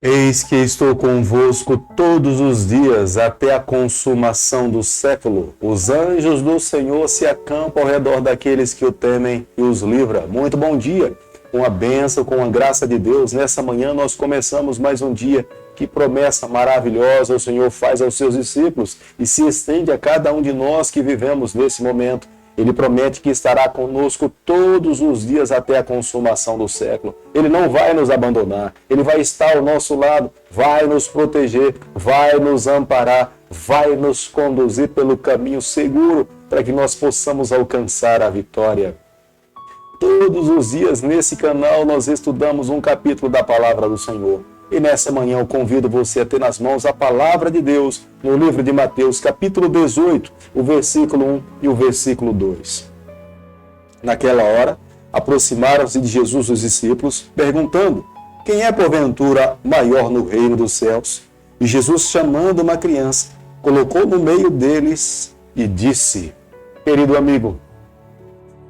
Eis que estou convosco todos os dias, até a consumação do século. Os anjos do Senhor se acampam ao redor daqueles que o temem e os livra. Muito bom dia, com a bênção, com a graça de Deus. Nessa manhã nós começamos mais um dia. Que promessa maravilhosa o Senhor faz aos seus discípulos e se estende a cada um de nós que vivemos nesse momento. Ele promete que estará conosco todos os dias até a consumação do século. Ele não vai nos abandonar, Ele vai estar ao nosso lado, vai nos proteger, vai nos amparar, vai nos conduzir pelo caminho seguro para que nós possamos alcançar a vitória. Todos os dias nesse canal nós estudamos um capítulo da Palavra do Senhor. E nessa manhã eu convido você a ter nas mãos a Palavra de Deus no livro de Mateus, capítulo 18, o versículo 1 e o versículo 2. Naquela hora, aproximaram-se de Jesus os discípulos, perguntando: quem é porventura maior no reino dos céus? E Jesus, chamando uma criança, colocou no meio deles e disse: querido amigo,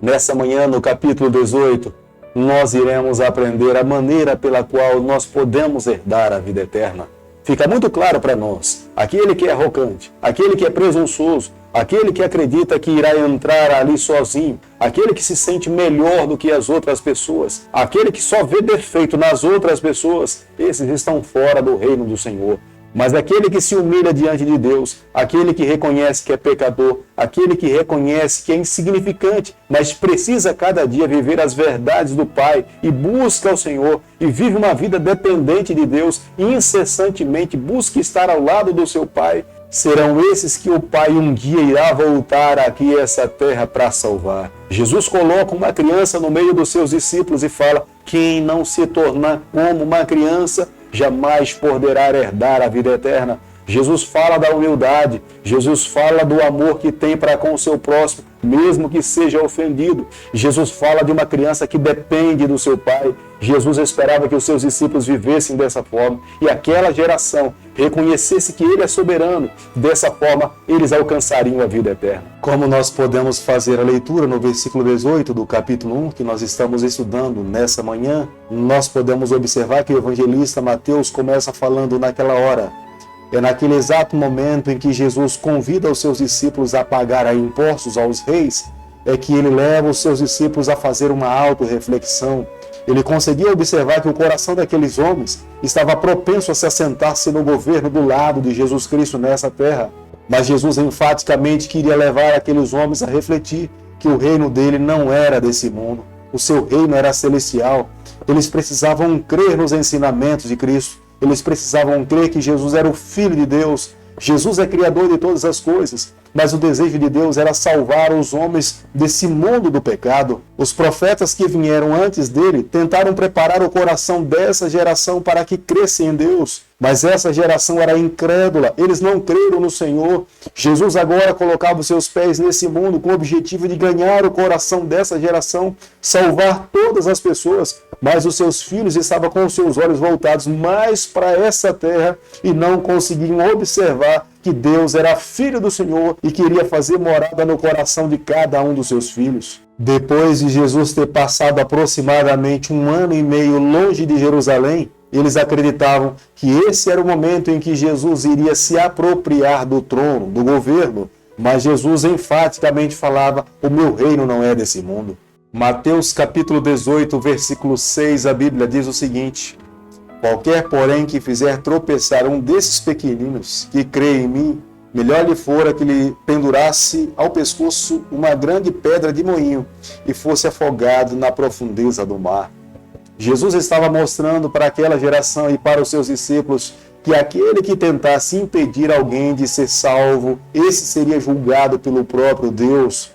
nessa manhã no capítulo 18, nós iremos aprender a maneira pela qual nós podemos herdar a vida eterna. Fica muito claro para nós, aquele que é arrogante, aquele que é presunçoso, aquele que acredita que irá entrar ali sozinho, aquele que se sente melhor do que as outras pessoas, aquele que só vê defeito nas outras pessoas, esses estão fora do reino do Senhor. Mas aquele que se humilha diante de Deus, aquele que reconhece que é pecador, aquele que reconhece que é insignificante, mas precisa cada dia viver as verdades do Pai e busca o Senhor e vive uma vida dependente de Deus e incessantemente busca estar ao lado do seu Pai, serão esses que o Pai um dia irá voltar aqui a essa terra para salvar. Jesus coloca uma criança no meio dos seus discípulos e fala: quem não se tornar como uma criança jamais poderá herdar a vida eterna. Jesus fala da humildade, Jesus fala do amor que tem para com o seu próximo, mesmo que seja ofendido. Jesus fala de uma criança que depende do seu pai. Jesus esperava que os seus discípulos vivessem dessa forma e aquela geração reconhecesse que Ele é soberano. Dessa forma, eles alcançariam a vida eterna. Como nós podemos fazer a leitura no versículo 18 do capítulo 1, que nós estamos estudando nessa manhã, nós podemos observar que o evangelista Mateus começa falando naquela hora. É naquele exato momento em que Jesus convida os seus discípulos a pagar impostos aos reis, é que ele leva os seus discípulos a fazer uma autorreflexão. Ele conseguia observar que o coração daqueles homens estava propenso a se assentar-se no governo do lado de Jesus Cristo nessa terra. Mas Jesus enfaticamente queria levar aqueles homens a refletir que o reino dele não era desse mundo. O seu reino era celestial. Eles precisavam crer nos ensinamentos de Cristo. Eles precisavam crer que Jesus era o Filho de Deus. Jesus é Criador de todas as coisas, mas o desejo de Deus era salvar os homens desse mundo do pecado. Os profetas que vieram antes dele tentaram preparar o coração dessa geração para que crescem em Deus, mas essa geração era incrédula, eles não creram no Senhor. Jesus agora colocava os seus pés nesse mundo com o objetivo de ganhar o coração dessa geração, salvar todas as pessoas, mas os seus filhos estavam com os seus olhos voltados mais para essa terra e não conseguiam observar que Deus era filho do Senhor e queria fazer morada no coração de cada um dos seus filhos. Depois de Jesus ter passado aproximadamente 1 ano e meio longe de Jerusalém, eles acreditavam que esse era o momento em que Jesus iria se apropriar do trono, do governo, mas Jesus enfaticamente falava: o meu reino não é desse mundo. Mateus capítulo 18, versículo 6, a Bíblia diz o seguinte: qualquer, porém, que fizer tropeçar um desses pequeninos que crê em mim, melhor lhe fora que lhe pendurasse ao pescoço uma grande pedra de moinho e fosse afogado na profundeza do mar. Jesus estava mostrando para aquela geração e para os seus discípulos que aquele que tentasse impedir alguém de ser salvo, esse seria julgado pelo próprio Deus.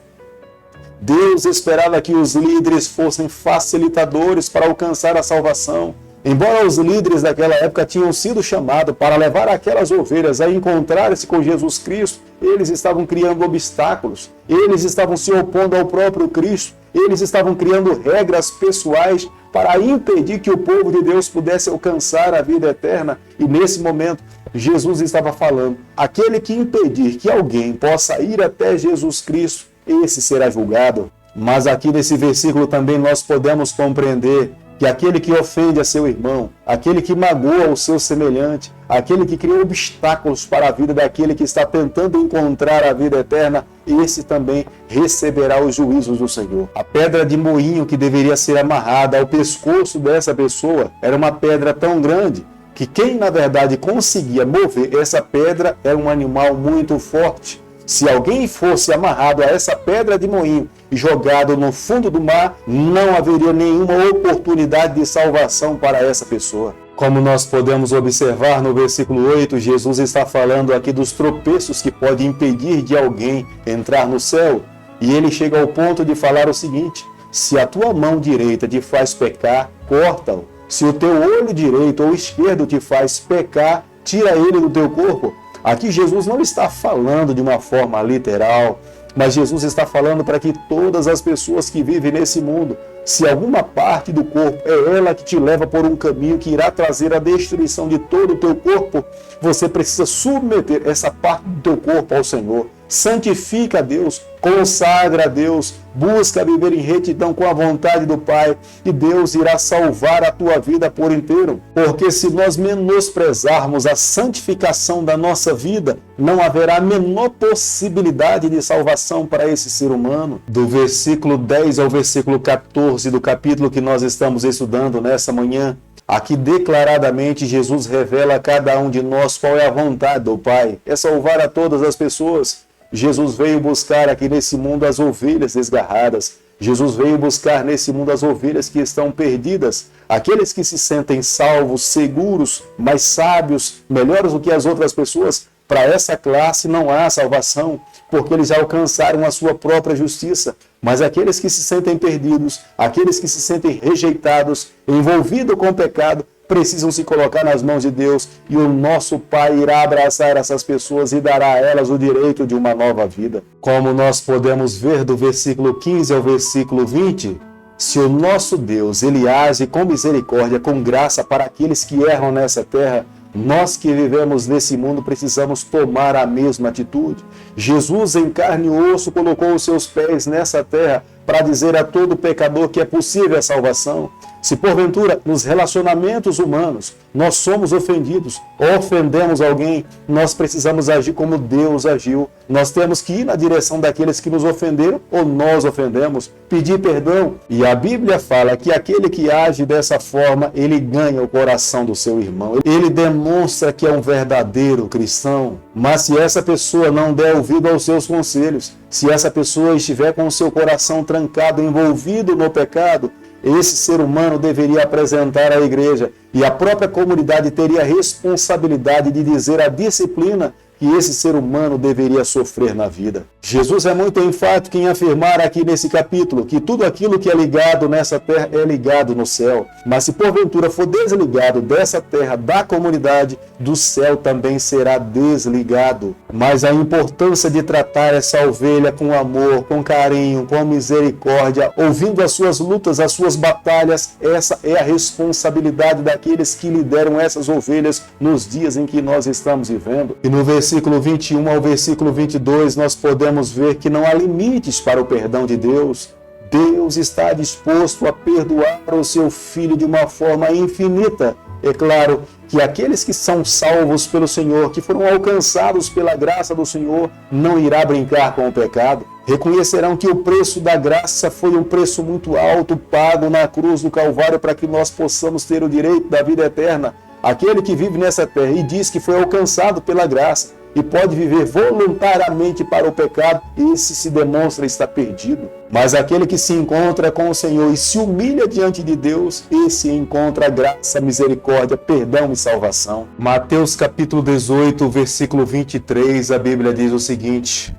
Deus esperava que os líderes fossem facilitadores para alcançar a salvação. Embora os líderes daquela época tinham sido chamados para levar aquelas ovelhas a encontrar-se com Jesus Cristo, eles estavam criando obstáculos, eles estavam se opondo ao próprio Cristo, eles estavam criando regras pessoais para impedir que o povo de Deus pudesse alcançar a vida eterna. E nesse momento, Jesus estava falando: aquele que impedir que alguém possa ir até Jesus Cristo, esse será julgado. Mas aqui nesse versículo também nós podemos compreender que aquele que ofende a seu irmão, aquele que magoa o seu semelhante, aquele que cria obstáculos para a vida daquele que está tentando encontrar a vida eterna, esse também receberá os juízos do Senhor. A pedra de moinho que deveria ser amarrada ao pescoço dessa pessoa era uma pedra tão grande que quem na verdade conseguia mover essa pedra era um animal muito forte. Se alguém fosse amarrado a essa pedra de moinho e jogado no fundo do mar, não haveria nenhuma oportunidade de salvação para essa pessoa. Como nós podemos observar no versículo 8, Jesus está falando aqui dos tropeços que podem impedir de alguém entrar no céu. E ele chega ao ponto de falar o seguinte: se a tua mão direita te faz pecar, corta-o. Se o teu olho direito ou esquerdo te faz pecar, tira ele do teu corpo. Aqui Jesus não está falando de uma forma literal, mas Jesus está falando para que todas as pessoas que vivem nesse mundo, se alguma parte do corpo é ela que te leva por um caminho que irá trazer a destruição de todo o teu corpo, você precisa submeter essa parte do teu corpo ao Senhor. Santifica a Deus, consagra a Deus, busca viver em retidão com a vontade do Pai e Deus irá salvar a tua vida por inteiro. Porque se nós menosprezarmos a santificação da nossa vida, não haverá a menor possibilidade de salvação para esse ser humano. Do versículo 10 ao versículo 14 do capítulo que nós estamos estudando nessa manhã, aqui declaradamente Jesus revela a cada um de nós qual é a vontade do Pai. É salvar a todas as pessoas. Jesus veio buscar aqui nesse mundo as ovelhas desgarradas. Jesus veio buscar nesse mundo as ovelhas que estão perdidas. Aqueles que se sentem salvos, seguros, mais sábios, melhores do que as outras pessoas. Para essa classe não há salvação, porque eles já alcançaram a sua própria justiça. Mas aqueles que se sentem perdidos, aqueles que se sentem rejeitados, envolvidos com o pecado, precisam se colocar nas mãos de Deus e o nosso Pai irá abraçar essas pessoas e dará a elas o direito de uma nova vida. Como nós podemos ver do versículo 15 ao versículo 20, se o nosso Deus ele age com misericórdia, com graça para aqueles que erram nessa terra, nós que vivemos nesse mundo precisamos tomar a mesma atitude. Jesus em carne e osso colocou os seus pés nessa terra para dizer a todo pecador que é possível a salvação. Se porventura nos relacionamentos humanos nós somos ofendidos, ofendemos alguém, nós precisamos agir como Deus agiu. Nós temos que ir na direção daqueles que nos ofenderam ou nós ofendemos, pedir perdão. E a Bíblia fala que aquele que age dessa forma, ele ganha o coração do seu irmão. Ele demonstra que é um verdadeiro cristão. Mas se essa pessoa não der ouvido aos seus conselhos, se essa pessoa estiver com o seu coração trancado, envolvido no pecado, esse ser humano deveria apresentar à igreja e a própria comunidade teria a responsabilidade de dizer a disciplina que esse ser humano deveria sofrer na vida. Jesus é muito enfático em afirmar aqui nesse capítulo que tudo aquilo que é ligado nessa terra é ligado no céu. Mas se porventura for desligado dessa terra, da comunidade, do céu também será desligado. Mas a importância de tratar essa ovelha com amor, com carinho, com misericórdia, ouvindo as suas lutas, as suas batalhas, essa é a responsabilidade daqueles que lideram essas ovelhas nos dias em que nós estamos vivendo. E no versículo 21 ao versículo 22, nós podemos ver que não há limites para o perdão de Deus. Deus está disposto a perdoar o seu Filho de uma forma infinita. É claro que aqueles que são salvos pelo Senhor, que foram alcançados pela graça do Senhor, não irá brincar com o pecado. Reconhecerão que o preço da graça foi um preço muito alto, pago na cruz do Calvário para que nós possamos ter o direito da vida eterna. Aquele que vive nessa terra e diz que foi alcançado pela graça e pode viver voluntariamente para o pecado, esse se demonstra estar perdido. Mas aquele que se encontra com o Senhor e se humilha diante de Deus, esse encontra graça, misericórdia, perdão e salvação. Mateus capítulo 18, versículo 23, a Bíblia diz o seguinte: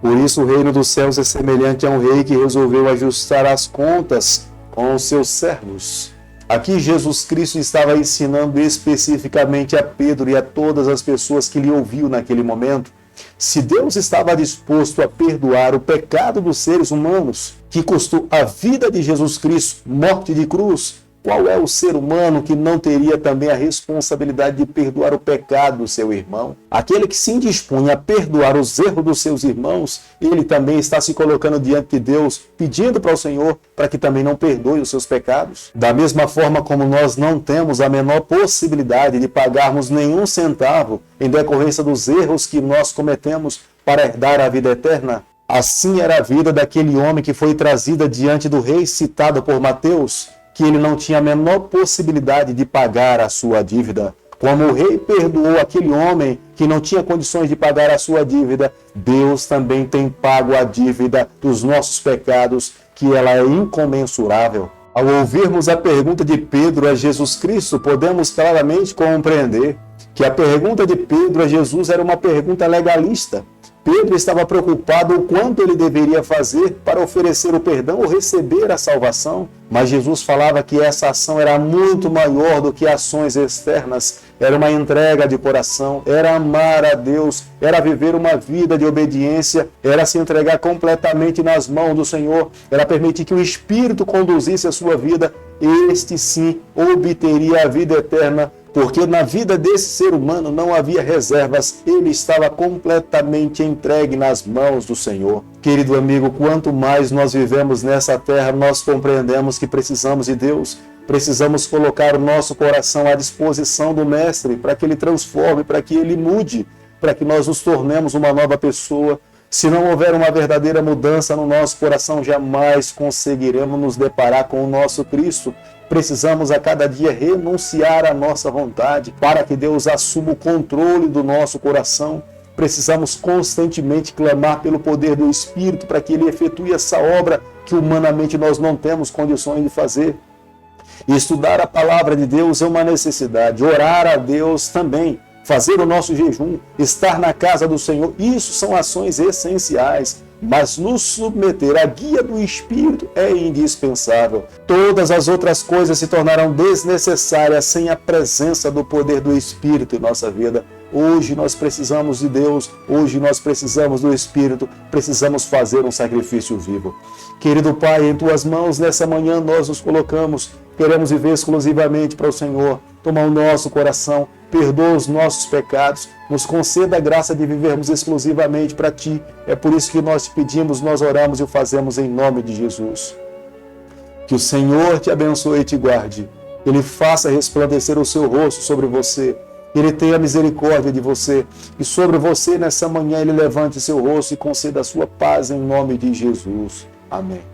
por isso o reino dos céus é semelhante a um rei que resolveu ajustar as contas com os seus servos. Aqui Jesus Cristo estava ensinando especificamente a Pedro e a todas as pessoas que lhe ouviam naquele momento. Se Deus estava disposto a perdoar o pecado dos seres humanos, que custou a vida de Jesus Cristo, morte de cruz, Qual é o ser humano que não teria também a responsabilidade de perdoar o pecado do seu irmão? Aquele que se indispunha a perdoar os erros dos seus irmãos, ele também está se colocando diante de Deus, pedindo para o Senhor para que também não perdoe os seus pecados. Da mesma forma como nós não temos a menor possibilidade de pagarmos nenhum centavo em decorrência dos erros que nós cometemos para herdar a vida eterna, assim era a vida daquele homem que foi trazida diante do rei citado por Mateus, que ele não tinha a menor possibilidade de pagar a sua dívida. Como o rei perdoou aquele homem que não tinha condições de pagar a sua dívida, Deus também tem pago a dívida dos nossos pecados, que ela é incomensurável. Ao ouvirmos a pergunta de Pedro a Jesus Cristo, podemos claramente compreender que a pergunta de Pedro a Jesus era uma pergunta legalista. Pedro estava preocupado o quanto ele deveria fazer para oferecer o perdão ou receber a salvação, mas Jesus falava que essa ação era muito maior do que ações externas, era uma entrega de coração, era amar a Deus, era viver uma vida de obediência, era se entregar completamente nas mãos do Senhor, era permitir que o Espírito conduzisse a sua vida, este sim obteria a vida eterna, porque na vida desse ser humano não havia reservas, ele estava completamente entregue nas mãos do Senhor. Querido amigo, quanto mais nós vivemos nessa terra, nós compreendemos que precisamos de Deus, precisamos colocar o nosso coração à disposição do Mestre, para que Ele transforme, para que Ele mude, para que nós nos tornemos uma nova pessoa. Se não houver uma verdadeira mudança no nosso coração, jamais conseguiremos nos deparar com o nosso Cristo. Precisamos a cada dia renunciar à nossa vontade para que Deus assuma o controle do nosso coração. Precisamos constantemente clamar pelo poder do Espírito para que Ele efetue essa obra que humanamente nós não temos condições de fazer. E estudar a palavra de Deus é uma necessidade, orar a Deus também, fazer o nosso jejum, estar na casa do Senhor, isso são ações essenciais. Mas nos submeter à guia do Espírito é indispensável. Todas as outras coisas se tornarão desnecessárias sem a presença do poder do Espírito em nossa vida. Hoje nós precisamos de Deus, hoje nós precisamos do Espírito, precisamos fazer um sacrifício vivo. Querido Pai, em Tuas mãos nessa manhã nós nos colocamos, queremos viver exclusivamente para o Senhor. Toma o nosso coração, perdoa os nossos pecados, nos conceda a graça de vivermos exclusivamente para Ti. É por isso que nós te pedimos, nós oramos e o fazemos em nome de Jesus. Que o Senhor te abençoe e te guarde. Ele faça resplandecer o seu rosto sobre você. Ele tenha misericórdia de você. E sobre você nessa manhã Ele levante seu rosto e conceda a sua paz em nome de Jesus. Amém.